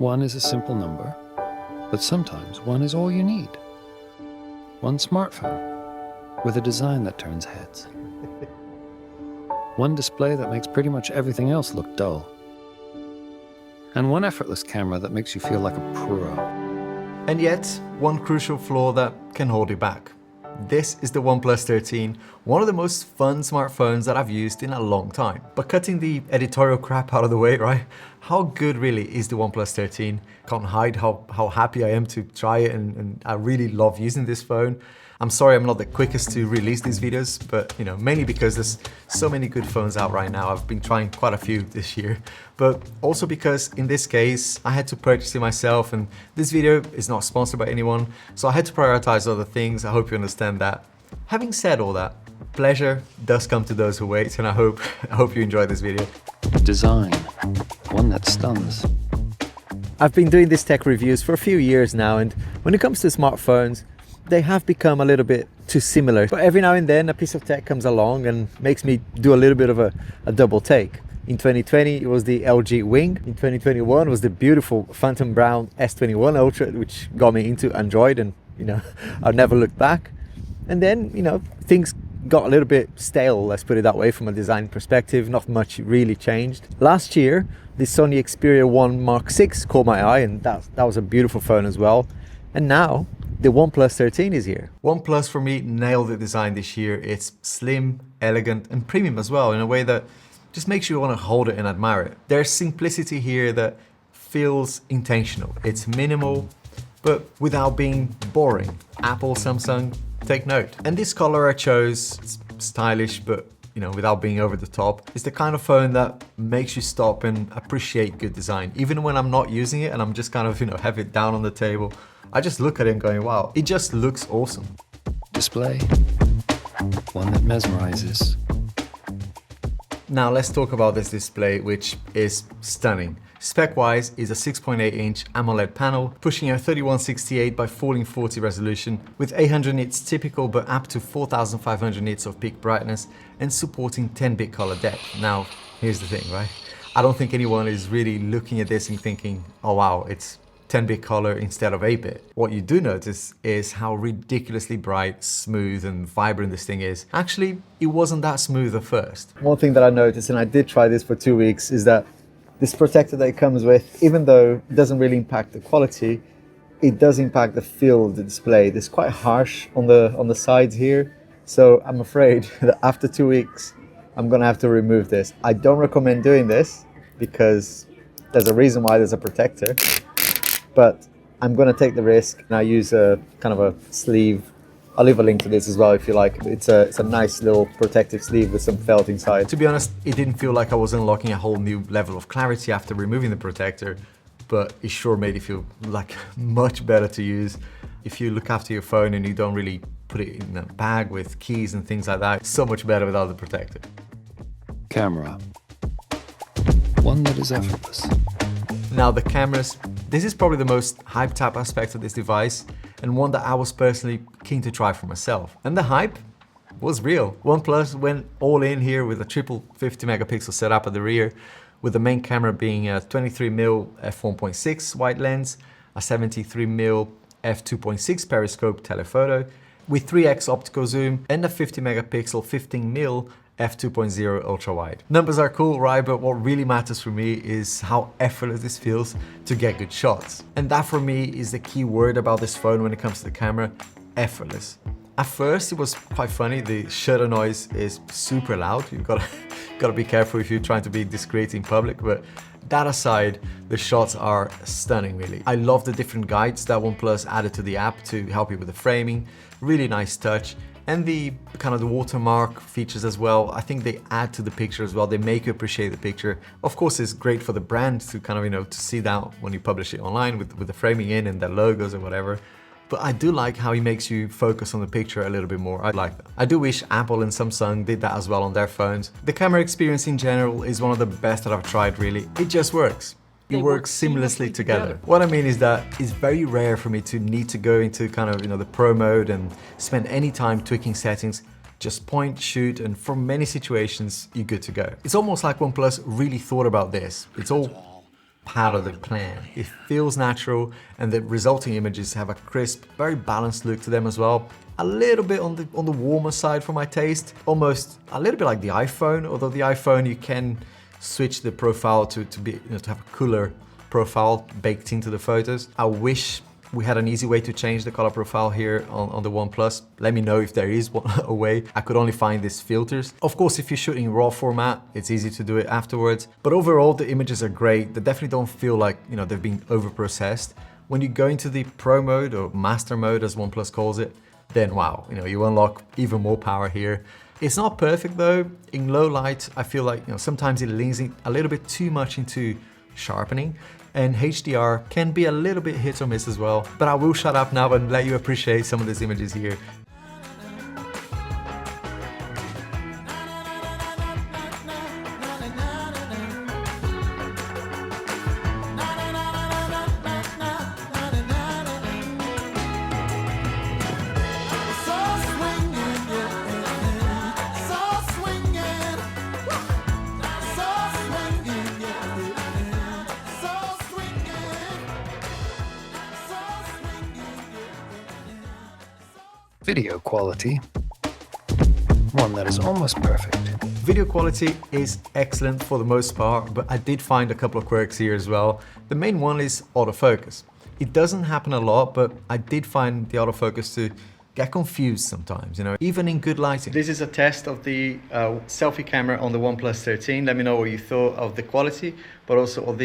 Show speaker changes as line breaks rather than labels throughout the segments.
One is a simple number, but sometimes one is all you need. One smartphone with a design that turns heads. One display that makes pretty much everything else look dull. And one effortless camera that makes you feel like a pro.
And yet, one crucial flaw that can hold you back. This is the OnePlus 13, one of the most fun smartphones that I've used in a long time. But cutting the editorial crap out of the way, right? How good really is the OnePlus 13? Can't hide how happy I am to try it, and I really love using this phone. I'm sorry I'm not the quickest to release these videos, but mainly because there's so many good phones out right now. I've been trying quite a few this year, but also because in this case, I had to purchase it myself, and this video is not sponsored by anyone, so I had to prioritize other things. I hope you understand that. Having said all that, pleasure does come to those who wait, and I hope you enjoy this video.
Design, one that stuns.
I've been doing these tech reviews for a few years now, and when it comes to smartphones, they have become a little bit too similar. But every now and then a piece of tech comes along and makes me do a little bit of a double take. In 2020 it was the LG Wing. In 2021 was the beautiful Phantom Brown S21 Ultra, which got me into Android, and I've never looked back. And then things got a little bit stale, let's put it that way, from a design perspective. Not much really changed. Last year the Sony Xperia 1 Mark VI caught my eye, and that was a beautiful phone as well. And now the OnePlus 13 is here.
OnePlus for me nailed the design this year. It's slim, elegant, and premium as well, in a way that just makes you want to hold it and admire it. There's simplicity here that feels intentional. It's minimal, but without being boring. Apple, Samsung, take note. And this color I chose, it's stylish, but without being over the top. It's the kind of phone that makes you stop and appreciate good design. Even when I'm not using it and I'm just kind of, have it down on the table, I just look at it and going, wow, it just looks awesome.
Display, one that mesmerizes.
Now let's talk about this display, which is stunning. Spec-wise, is a 6.8-inch AMOLED panel, pushing a 3168 by 1440 resolution with 800 nits typical, but up to 4500 nits of peak brightness, and supporting 10-bit color depth. Now, here's the thing, right? I don't think anyone is really looking at this and thinking, oh wow, it's 10-bit color instead of 8-bit. What you do notice is how ridiculously bright, smooth, and vibrant this thing is. Actually, it wasn't that smooth at first.
One thing that I noticed, and I did try this for 2 weeks, is that this protector that it comes with, even though it doesn't really impact the quality, it does impact the feel of the display. It's quite harsh on the sides here. So I'm afraid that after 2 weeks, I'm gonna have to remove this. I don't recommend doing this because there's a reason why there's a protector, but I'm gonna take the risk, and I use a kind of a sleeve. I'll leave a link to this as well if you like. It's a nice little protective sleeve with some felt inside.
To be honest, it didn't feel like I was unlocking a whole new level of clarity after removing the protector, but it sure made it feel like much better to use. If you look after your phone and you don't really put it in a bag with keys and things like that, it's so much better without the protector.
Camera, one that is effortless.
Now the cameras, this is probably the most hyped up aspect of this device, and one that I was personally keen to try for myself. And the hype was real. OnePlus went all in here with a triple 50 megapixel setup at the rear, with the main camera being a 23mm f1.6 wide lens, a 73mm f2.6 periscope telephoto, with 3x optical zoom, and a 50 megapixel 15mm f2.0 ultra wide. Numbers are cool, right? But what really matters for me is how effortless this feels to get good shots. And that for me is the key word about this phone when it comes to the camera: effortless. At first it was quite funny. The shutter noise is super loud. You've gotta be careful if you're trying to be discreet in public, but that aside, the shots are stunning really. I love the different guides that OnePlus added to the app to help you with the framing. Really nice touch. And the kind of the watermark features as well. I think they add to the picture as well. They make you appreciate the picture. Of course, it's great for the brand to kind of, to see that when you publish it online with the framing in and the logos or whatever. But I do like how he makes you focus on the picture a little bit more. I like that. I do wish Apple and Samsung did that as well on their phones. The camera experience in general is one of the best that I've tried really. It just works. It works seamlessly together. What I mean is that it's very rare for me to need to go into kind of, the pro mode and spend any time tweaking settings. Just point, shoot, and for many situations, you're good to go. It's almost like OnePlus really thought about this. It's all part of the plan. It feels natural, and the resulting images have a crisp, very balanced look to them as well. A little bit on the warmer side for my taste, almost a little bit like the iPhone, although the iPhone you can switch the profile to be, to have a cooler profile baked into the photos. I wish we had an easy way to change the color profile here on the OnePlus. Let me know if there is a way. I could only find these filters. Of course, if you're shooting RAW format, it's easy to do it afterwards. But overall, the images are great. They definitely don't feel like, they've been over-processed. When you go into the Pro mode, or Master mode as OnePlus calls it, then wow, you unlock even more power here. It's not perfect though. In low light, I feel like, sometimes it leans a little bit too much into sharpening, and HDR can be a little bit hit or miss as well. But I will shut up now and let you appreciate some of these images here.
Video quality, one that is almost perfect.
Video quality is excellent for the most part, but I did find a couple of quirks here as well. The main one is autofocus. It doesn't happen a lot, but I did find the autofocus to get confused sometimes, even in good lighting. This is a test of the selfie camera on the OnePlus 13. Let me know what you thought of the quality, but also of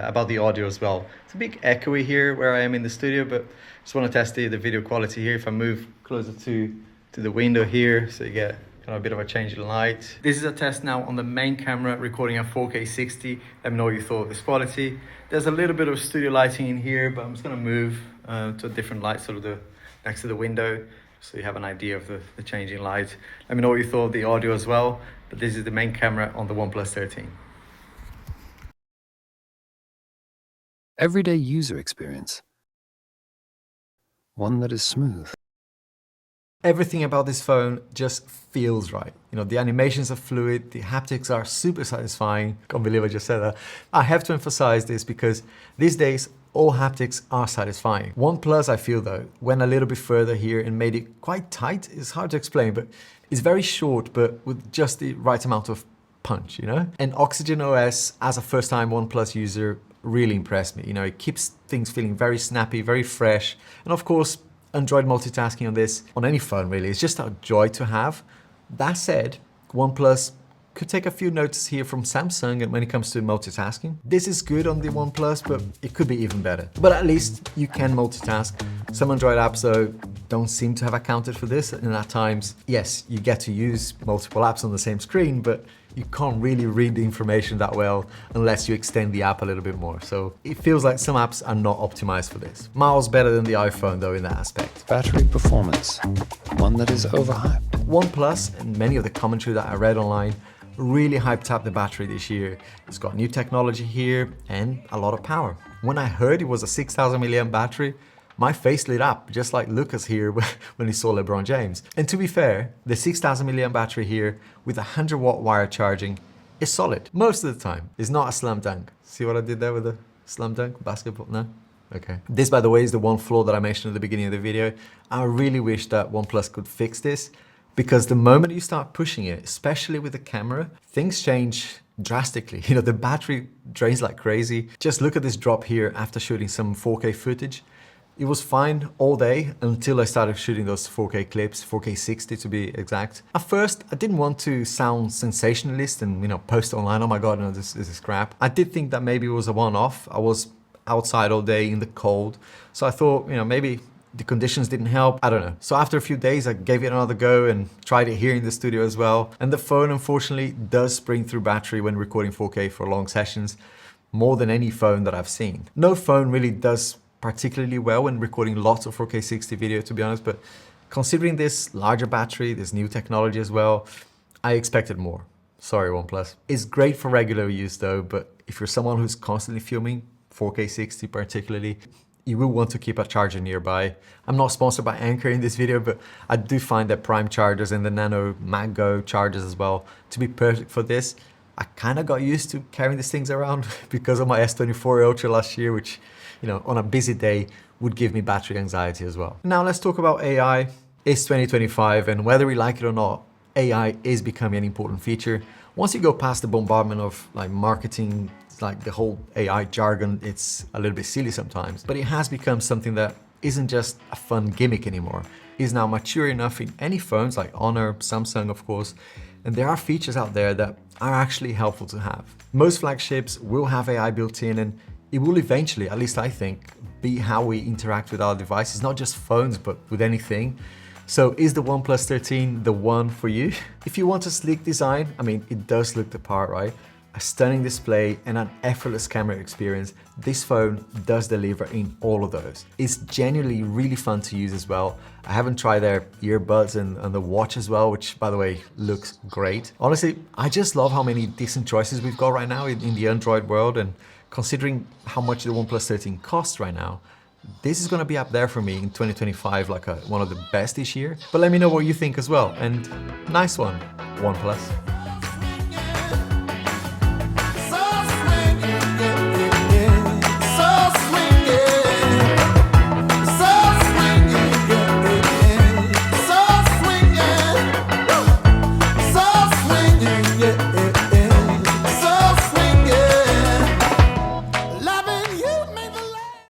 about the audio as well. It's a bit echoey here where I am in the studio, but just want to test the video quality here. If I move closer to the window here, so you get kind of a bit of a change in light. This is a test now on the main camera recording at 4K 60. Let me know what you thought of this quality. There's a little bit of studio lighting in here, but I'm just going to move to a different light, sort of next to the window, so you have an idea of the changing light. Let me know what you thought of the audio as well, but this is the main camera on the OnePlus 13.
Everyday user experience, one that is smooth.
Everything about this phone just feels right. The animations are fluid, the haptics are super satisfying. Can't believe I just said that. I have to emphasize this because these days, all haptics are satisfying. OnePlus, I feel though, went a little bit further here and made it quite tight. It's hard to explain, but it's very short, but with just the right amount of punch, And Oxygen OS, as a first-time OnePlus user, really impressed me. It keeps things feeling very snappy, very fresh. And of course, Android multitasking on this, on any phone really, is just a joy to have. That said, OnePlus could take a few notes here from Samsung when it comes to multitasking. This is good on the OnePlus, but it could be even better. But at least you can multitask. Some Android apps though don't seem to have accounted for this, and at times, yes, you get to use multiple apps on the same screen, but you can't really read the information that well unless you extend the app a little bit more. So it feels like some apps are not optimized for this. Miles better than the iPhone though in that aspect.
Battery performance, one that is overhyped.
OnePlus, and many of the commentary that I read online, really hyped up the battery this year. It's got new technology here and a lot of power. When I heard it was a 6,000 milliamp battery, my face lit up, just like Lucas here when he saw LeBron James. And to be fair, the 6,000 milliamp battery here with 100 watt wire charging is solid most of the time. It's not a slam dunk. See what I did there with the slam dunk basketball? No? Okay. This, by the way, is the one flaw that I mentioned at the beginning of the video. I really wish that OnePlus could fix this, because the moment you start pushing it, especially with the camera, things change drastically. The battery drains like crazy. Just look at this drop here after shooting some 4K footage. It was fine all day until I started shooting those 4K clips, 4K 60 to be exact. At first, I didn't want to sound sensationalist and post online, oh my God, no, this is crap. I did think that maybe it was a one-off. I was outside all day in the cold. So I thought, maybe the conditions didn't help, I don't know. So after a few days, I gave it another go and tried it here in the studio as well. And the phone, unfortunately, does spring through battery when recording 4K for long sessions, more than any phone that I've seen. No phone really does particularly well when recording lots of 4K 60 video, to be honest, but considering this larger battery, this new technology as well, I expected more. Sorry, OnePlus. It's great for regular use though, but if you're someone who's constantly filming, 4K 60 particularly, you will want to keep a charger nearby. I'm not sponsored by Anker in this video, but I do find that Prime chargers and the Nano Mag Go chargers as well to be perfect for this. I kind of got used to carrying these things around because of my S24 Ultra last year, which, you know, on a busy day would give me battery anxiety as well. Now let's talk about AI. It's 2025, and whether we like it or not, AI is becoming an important feature. Once you go past the bombardment of like marketing, like the whole AI jargon, it's a little bit silly sometimes, but it has become something that isn't just a fun gimmick anymore. It's now mature enough in any phones like Honor, Samsung, of course, and there are features out there that are actually helpful to have. Most flagships will have AI built in, and it will eventually, at least I think, be how we interact with our devices, not just phones, but with anything. So is the OnePlus 13 the one for you? If you want a sleek design, I mean, it does look the part, right? A stunning display and an effortless camera experience, this phone does deliver in all of those. It's genuinely really fun to use as well. I haven't tried their earbuds and the watch as well, which by the way, looks great. Honestly, I just love how many decent choices we've got right now in the Android world, and considering how much the OnePlus 13 costs right now, this is gonna be up there for me in 2025, like one of the best this year. But let me know what you think as well, and nice one, OnePlus.